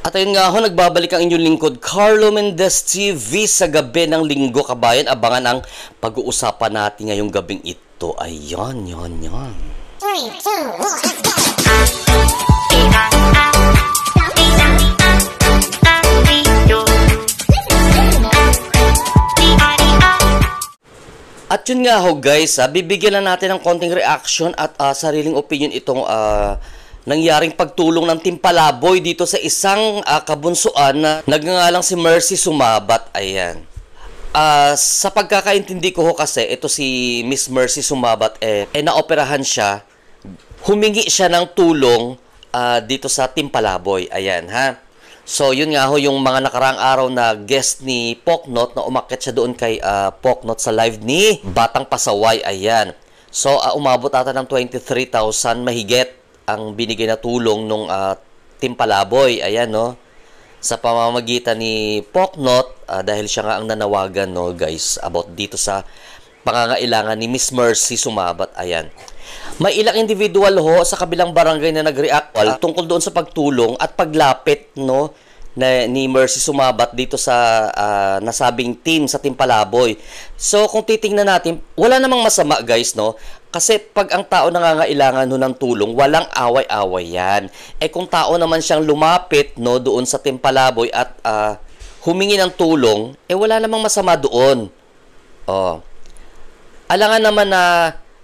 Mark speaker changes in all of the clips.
Speaker 1: At ayun nga ho, nagbabalik ang inyong lingkod, Carlo Mendez TV sa gabi ng linggo, kabayan. Abangan ang pag-uusapan natin ngayong gabing ito. Ayan, yan.
Speaker 2: 3, 2, 1, let's go!
Speaker 1: At yun nga ho guys, bibigyan na natin ng konting reaction at sariling opinion itong nangyaring pagtulong ng Team Palaboy dito sa isang kabunsuan na nagngangalang si Mercy Sumabat. Ayan. Sa pagkakaintindi ko ho kasi, ito si Miss Mercy Sumabat, naoperahan siya, humingi siya ng tulong dito sa Team Palaboy. Ayan ha. So, yun nga ho, yung mga nakaraang araw na guest ni Poknot na umakyat siya doon kay Poknot sa live ni Batang Pasaway. Ayan. So, umabot ata ng 23,000 mahigit ang binigay na tulong nung Team Palaboy. Ayan, no? Sa pamamagitan ni Poknot, dahil siya nga ang nanawagan, no, guys, about dito sa pangangailangan ni Miss Mercy Sumabat. Ayan. May ilang individual ho sa kabilang barangay na nag-react tungkol doon sa pagtulong at paglapit, no, ni Mercy Sumabat dito sa nasabing team sa Team Palaboy. So kung titingnan natin, wala namang masama guys, no? Kasi pag ang tao nangangailangan ho ng tulong, walang away-away yan. Kung tao naman siyang lumapit, no, doon sa Team Palaboy at humingi ng tulong, wala namang masama doon. Alangan naman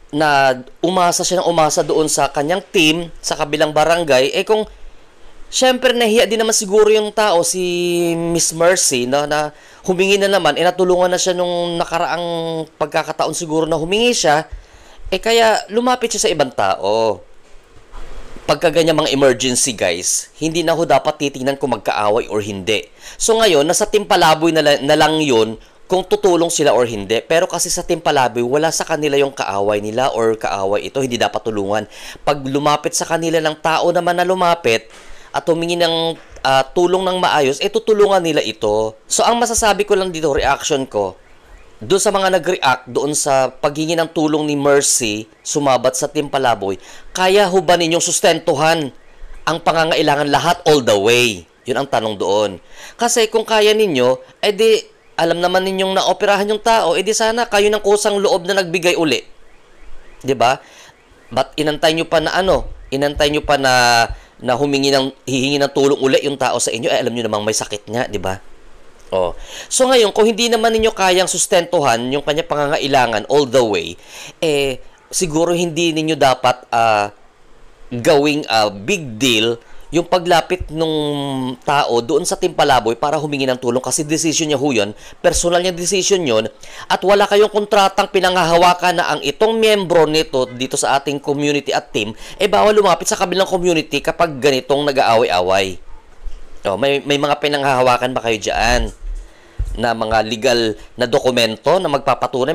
Speaker 1: na umasa siya ng umasa doon sa kanyang team sa kabilang barangay, kung syempre nahiya din naman siguro yung tao, si Miss Mercy, na humingi na naman, natulungan na siya nung nakaraang pagkakataon siguro na humingi siya, kaya lumapit siya sa ibang tao. Pagka ganyan mga emergency guys, hindi na ho dapat titingnan kung magkaaway or hindi. So ngayon, nasa Team Palaboy na lang yun, kung tutulong sila or hindi. Pero kasi sa Team Palaboy, wala sa kanila yung kaaway nila or kaaway ito, hindi dapat tulungan. Pag lumapit sa kanila ng tao naman na lumapit at humingi ng tulong ng maayos, tutulungan nila ito. So ang masasabi ko lang dito, reaction ko, doon sa mga nag-react doon sa paghingi ng tulong ni Mercy Sumabat sa Team Palaboy, kaya ho ba ninyong sustentuhan ang pangangailangan lahat all the way? Yun ang tanong doon. Kasi kung kaya ninyo, alam naman ninyong naoperahan yung tao, di sana kayo ng kusang loob na nagbigay uli. 'Di ba? But inantay nyo pa na inantay nyo pa na hihingi ng tulong uli yung tao sa inyo, alam nyo namang may sakit nga, 'di ba? So ngayon, kung hindi naman ninyo kayang sustentuhan yung kanya pangangailangan all the way, siguro hindi ninyo dapat gawing big deal yung paglapit nung tao doon sa Team Palaboy para humingi ng tulong, kasi decision niya ho yun, personal niya decision yun, at wala kayong kontratang pinanghahawakan na ang itong miyembro nito dito sa ating community at team, bawal lumapit sa kabilang community kapag ganitong nag-aaway-away. May mga pinanghahawakan ba kayo dyan na mga legal na dokumento na magpapatunay,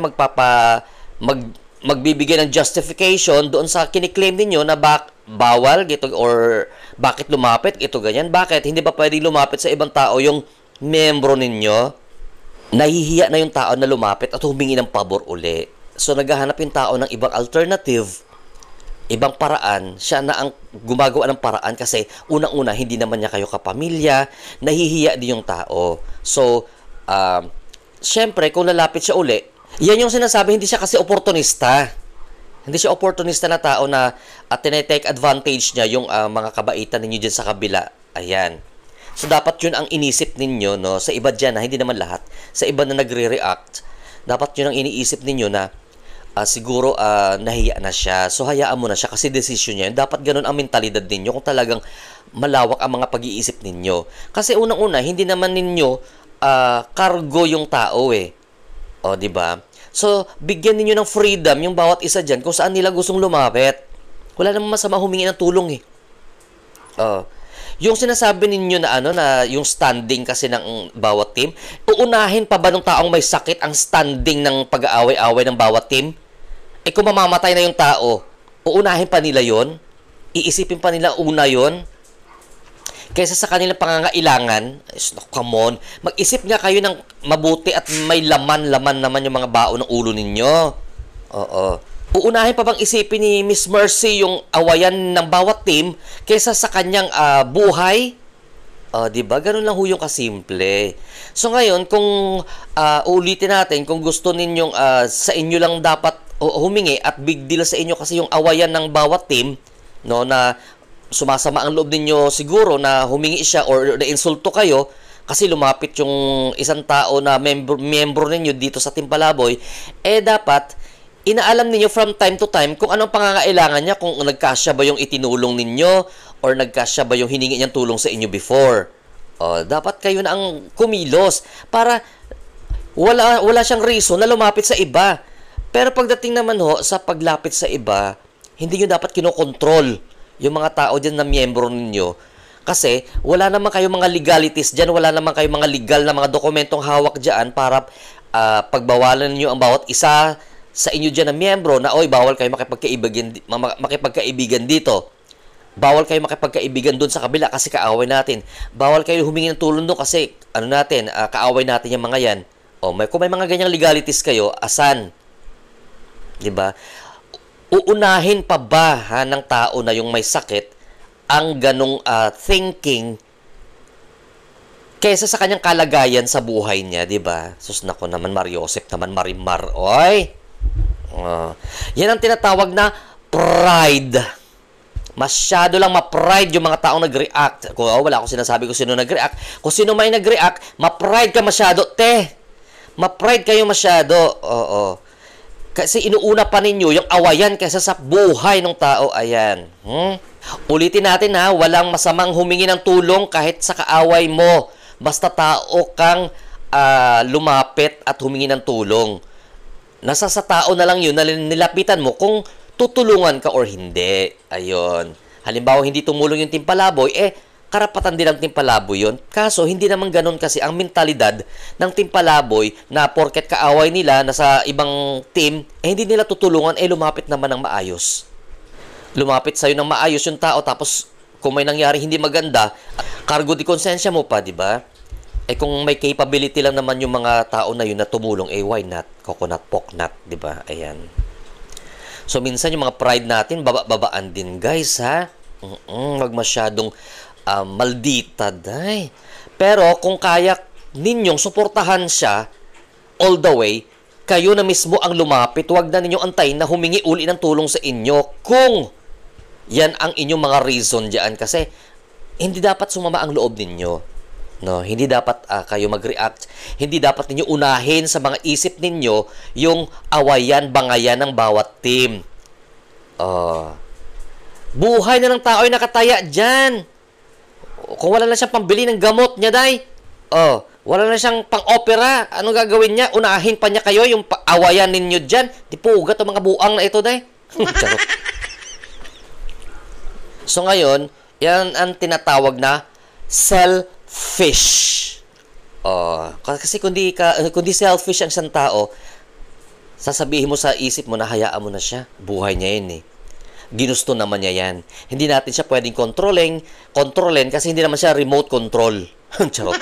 Speaker 1: magbibigay ng justification doon sa kiniklaim ninyo na bawal gito or bakit lumapit ito ganyan? Bakit hindi ba pwedeng lumapit sa ibang tao yung membro ninyo? Nahihiya na yung tao na lumapit at humingi ng pabor uli. So naghahanap yung tao ng ibang alternative, ibang paraan. Siya na ang gumagawa ng paraan kasi unang-una hindi naman niya kayo kapamilya, nahihiya din yung tao. So syempre kung lalapit siya uli, yan yung sinasabi, hindi siya kasi oportunista. Hindi siya oportunista na tao na tinetake advantage niya yung mga kabaitan ninyo dyan sa kabila. Ayan. So, dapat yun ang inisip ninyo, no? Sa iba dyan, hindi naman lahat. Sa iba na nagre-react, dapat yun ang iniisip ninyo na siguro nahiya na siya. So, hayaan mo na siya kasi decision niya yun. Dapat ganun ang mentalidad ninyo kung talagang malawak ang mga pag-iisip ninyo. Kasi unang-una, hindi naman ninyo cargo yung tao di ba? So, bigyan niyo ng freedom yung bawat isa diyan kung saan nila gustong lumapit. Wala namang masama humingi ng tulong Yung sinasabi ninyo na na yung standing kasi ng bawat team, uunahin pa ba ng taong may sakit ang standing ng pag-aaway-away ng bawat team? Kung mamamatay na yung tao, uunahin pa nila yon? Iisipin pa nila una yon? Kaysa sa kanilang pangangailangan, come on, mag-isip nga kayo ng mabuti at may laman naman yung mga baon ng ulo ninyo. Uunahin pa bang isipin ni Miss Mercy yung awayan ng bawat team kaysa sa kanyang buhay? 'Di ba? Ganun lang ho yung kasimple. So ngayon, kung uulitin natin, kung gusto ninyong sa inyo lang dapat humingi at big deal sa inyo kasi yung awayan ng bawat team, no, na sumasama ang loob ninyo siguro na humingi siya or na-insulto kayo kasi lumapit yung isang tao na membro ninyo dito sa Team Palaboy, dapat inaalam ninyo from time to time kung anong pangangailangan niya, kung nagkasya ba yung itinulong ninyo or nagkasya ba yung hiningi niyang tulong sa inyo before. Dapat kayo na ang kumilos para wala siyang reason na lumapit sa iba. Pero pagdating naman sa paglapit sa iba, hindi nyo dapat kinokontrol yung mga tao dyan na miyembro ninyo. Kasi wala naman kayong mga legalities dyan, wala naman kayong mga legal na mga dokumentong hawak dyan para pagbawalan niyo ang bawat isa sa inyo dyan na miyembro na, bawal kayo makipagkaibigan dito. Bawal kayo makipagkaibigan doon sa kabila kasi kaaway natin. Bawal kayo humingi ng tulong doon kasi kaaway natin yung mga yan. Kung may mga ganyang legalities kayo, asan? 'Di ba? Uunahin pa ba ng tao na yung may sakit ang ganong thinking kaysa sa kanyang kalagayan sa buhay niya, 'di ba? Sus nako naman, Mariosep naman, Marimar. Yan ang tinatawag na pride. Masyado lang ma-pride yung mga taong nag-react. Wala akong sinasabi kung sino nag-react. Kung sino may nag-react, ma-pride ka masyado, ma-pride kayo masyado. Kasi inuuna pa ninyo yung awayan kaysa sa buhay ng tao. Ayan. Ulitin natin walang masamang humingi ng tulong kahit sa kaaway mo. Basta tao kang lumapit at humingi ng tulong. Nasa sa tao na lang yun na nilapitan mo kung tutulungan ka or hindi. Ayun. Halimbawa, hindi tumulong yung Team Palaboy, karapatan din ng Team Palaboy yun. Kaso, hindi naman ganun kasi ang mentalidad ng Team Palaboy na porket kaaway nila na sa ibang team, hindi nila tutulungan, lumapit naman ng maayos. Lumapit sa'yo ng maayos yung tao, tapos kung may nangyari hindi maganda, cargo di konsensya mo pa, di ba? Kung may capability lang naman yung mga tao na yun na tumulong, why not? Coconut, poknut, di ba? Ayan. So, minsan yung mga pride natin, babaan din, guys, ha? Wag masyadong maldita, day. Pero, kung kaya ninyong suportahan siya all the way, kayo na mismo ang lumapit, wag na ninyong antayin na humingi uli ng tulong sa inyo kung yan ang inyong mga reason dyan. Kasi, hindi dapat sumama ang loob ninyo. No, hindi dapat kayo mag-react. Hindi dapat ninyo unahin sa mga isip ninyo yung awayan, bangayan ng bawat team. Buhay na ng tao ay nakataya dyan. Kung wala na siyang pambili ng gamot niya, day. Wala na siyang pang-opera. Anong gagawin niya? Unahin pa niya kayo yung awayan ninyo dyan. Di pugat ang mga buang na ito, day. Charot. So ngayon, yan ang tinatawag na selfish. Kasi kundi selfish ang isang tao, sasabihin mo sa isip mo na hayaan mo na siya. Buhay niya yun Ginusto naman niya yan. Hindi natin siya pwedeng kontrolin kasi hindi naman siya remote control. Charot.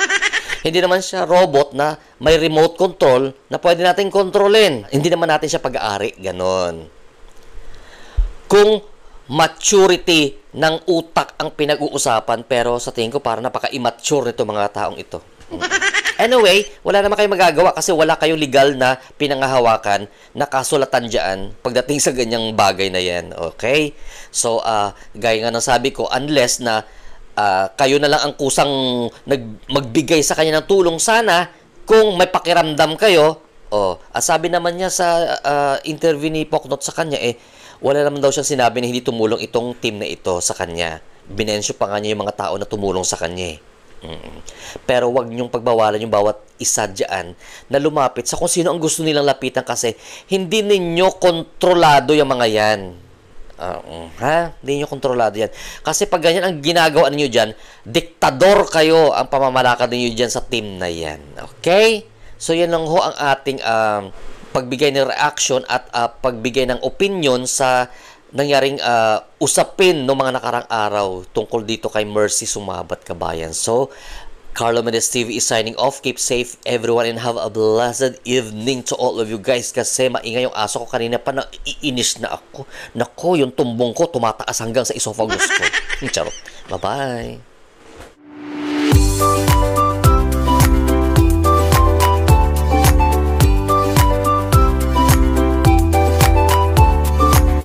Speaker 1: Hindi naman siya robot na may remote control na pwede natin kontrolin. Hindi naman natin siya pag-aari. Ganon. Kung maturity ng utak ang pinag-uusapan, pero sa tingin ko parang napaka-immature nito mga taong ito. Anyway, wala naman kayong magagawa kasi wala kayong legal na pinangahawakan na kasulatan dyan pagdating sa ganyang bagay na yan. Okay? So, gaya nga ng sabi ko, unless na kayo na lang ang kusang magbigay sa kanya ng tulong, sana kung may pakiramdam kayo, sabi naman niya sa interview ni Poknot sa kanya, wala naman daw siyang sinabi na hindi tumulong itong team na ito sa kanya. Binensyo pa nga niya yung mga tao na tumulong sa kanya. Pero wag niyong pagbawalan yung bawat isa dyan na lumapit sa kung sino ang gusto nilang lapitan kasi hindi ninyo kontrolado yung mga yan. Hindi nyo kontrolado yan. Kasi pag ganyan ang ginagawa ninyo dyan, diktador kayo ang pamamalakad ninyo dyan sa team na yan. Okay? So yan lang ho ang ating pagbigay ng reaction at pagbigay ng opinion sa nangyaring usapin ng mga nakarang araw tungkol dito kay Mercy Sumabat, kabayan. So, Carlo Mendez TV is signing off. Keep safe everyone and have a blessed evening to all of you guys kasi maingay yung aso ko kanina pa, na iinis na ako. Nako, yung tumbong ko tumataas hanggang sa esophagus ko. Charot. Bye-bye.